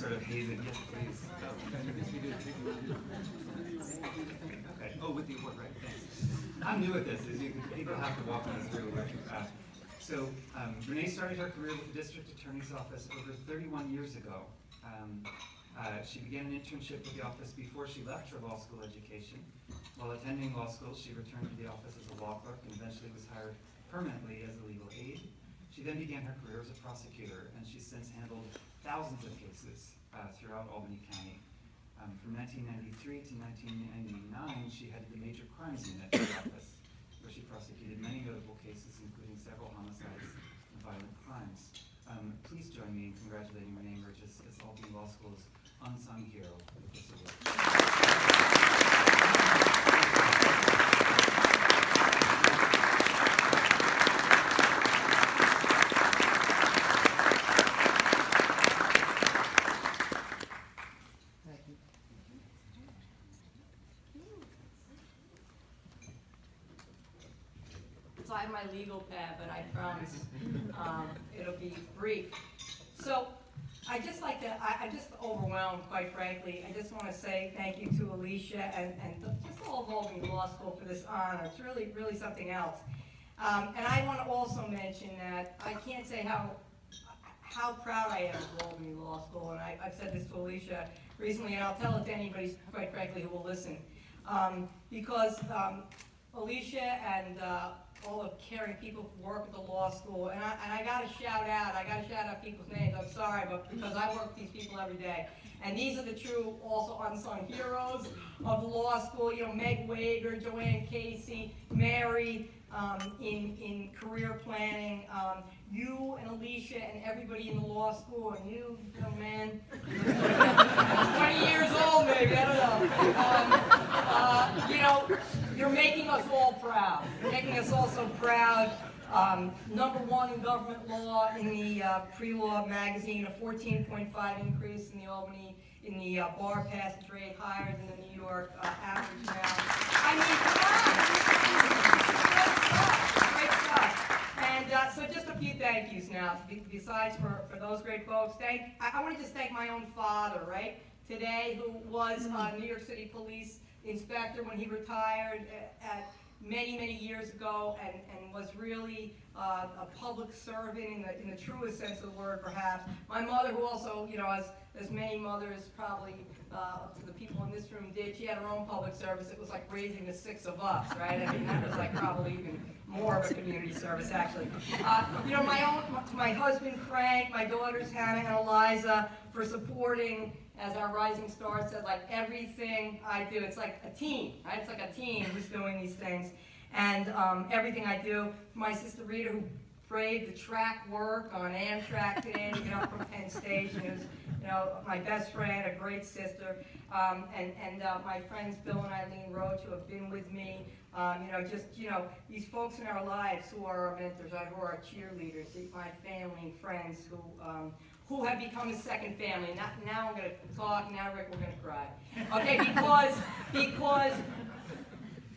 sort of haze it. Yes, please. Okay. Oh, with the award, right? Thanks. I'm new at this. As you people have to walk us through. So Renee started her career with the district attorney's office over 31 years ago. She began an internship with the office before she left her law school education. While attending law school, she returned to the office as a law clerk and eventually was hired permanently as a legal aid. She then began her career as a prosecutor, and she's since handled thousands of cases throughout Albany County. From 1993 to 1999, she headed the major crimes unit at the office, where she prosecuted many notable cases, including several homicides and violent crimes. Please join me in congratulating Renee Burgess as Albany Law School's Unsung Hero with this award. So I have my legal pad, but I promise it'll be brief. So I just like to, I'm just overwhelmed, quite frankly. I just want to say thank you to Alicia and just all of Albany Law School for this honor. It's really, really something else. And I want to also mention that I can't say how proud I am of Albany Law School, and I've said this to Alicia recently, and I'll tell it to anybody, quite frankly, who will listen. Because Alicia and all the caring people who work at the law school, and I gotta shout out people's names, I'm sorry, but because I work with these people every day. And these are the true, also unsung heroes of the law school, you know, Meg Wager, Joanne Casey, Mary, in career planning, you and Alicia and everybody in the law school, and you, young man, 20 years old maybe, I don't know. You know, you're making us all proud. You're making us all so proud. #1 in government law in the pre-law magazine, a 14.5 increase in the Albany, in the bar passage rate, higher than the New York average now. I mean, come on! Great stuff. And so just a few thank yous now, besides for those great folks. I want to just thank my own father, right, today, who was New York City police inspector when he retired at many, many years ago, and was really a public servant in the truest sense of the word, perhaps. My mother, who also, you know, as many mothers probably to the people in this room did, she had her own public service. It was like raising the 6 of us, right? I mean, that was like probably even more of a community service, actually. You know, my husband Frank, my daughters Hannah and Eliza, for supporting, as our rising star said, like everything I do. It's like a team, right? It's like a team who's doing these things. And everything I do, my sister Rita, who braved the track work on Amtrak today to get up from Penn Station, who's, you know, my best friend, a great sister, and my friends Bill and Eileen Roach, who have been with me. You know, just, you know, these folks in our lives who are our mentors, who are our cheerleaders, my family and friends who have become a second family. Now I'm going to talk, now Rick, we're going to cry. Okay, because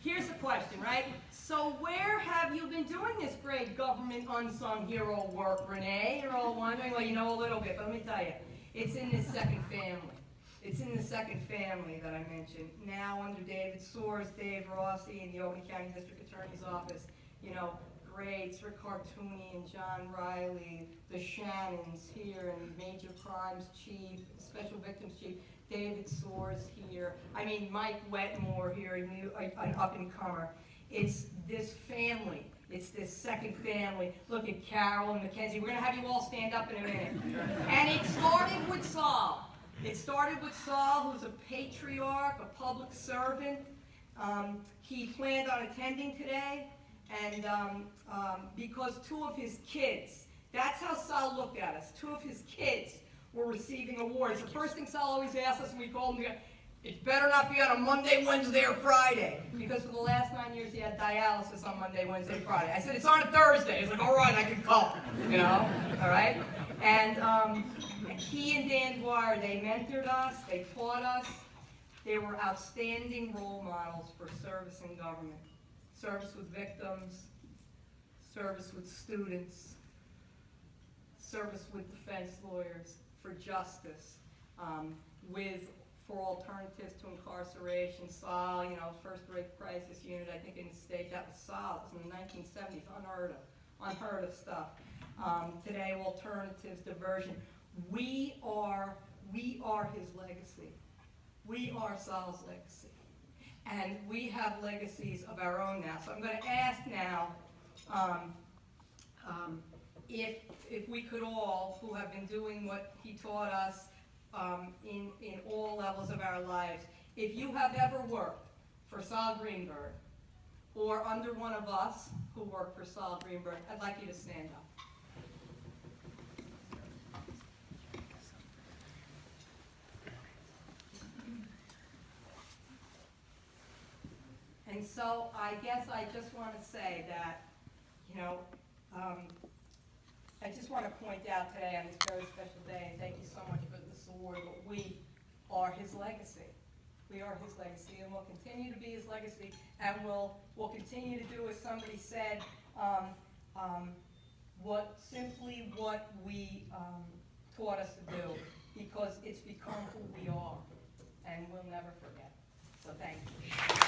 here's the question, right? So where have you been doing this great government unsung hero work, Renee? You're all wondering, well, you know a little bit, but let me tell you, it's in this second family. It's in the second family that I mentioned. Now under David Soares, Dave Rossi in the Albany County District Attorney's Office, you know, greats, Rick Cartooney and John Riley, the Shannons here, and Major Crimes Chief, Special Victims Chief, David Soares here. I mean, Mike Wetmore here, an up-and-comer. It's this family. It's this second family. Look at Carol and Mackenzie. We're going to have you all stand up in a minute. And it started with Saul. It started with Saul, who's a patriarch, a public servant. He planned on attending today, and because 2 of his kids, that's how Saul looked at us. 2 of his kids were receiving awards. The first thing Saul always asked us when we called him, it better not be on a Monday, Wednesday, or Friday. Because for the last 9 years, he had dialysis on Monday, Wednesday, Friday. I said, it's on a Thursday. He's like, all right, I can come, you know, all right? And he and Dan Dwyer, they mentored us, they taught us. They were outstanding role models for service in government. Service with victims, service with students, service with defense lawyers, for justice. for alternatives to incarceration, SAL, first-rate crisis unit, I think in the state, that was SAL, it was in the 1970s, unheard of stuff. Today, alternatives, diversion. We are his legacy. We are SAL's legacy. And we have legacies of our own now. So I'm going to ask now if we could all, who have been doing what he taught us in all levels of our lives, if you have ever worked for Saul Greenberg or under one of us who worked for Saul Greenberg, I'd like you to stand up. And so I guess I just want to say that, I just want to point out today on this very special day, and thank you so much for this award, but we are his legacy. We are his legacy, and we'll continue to be his legacy, and we'll continue to do, as somebody said, what we taught us to do, because it's become who we are, and we'll never forget. So thank you.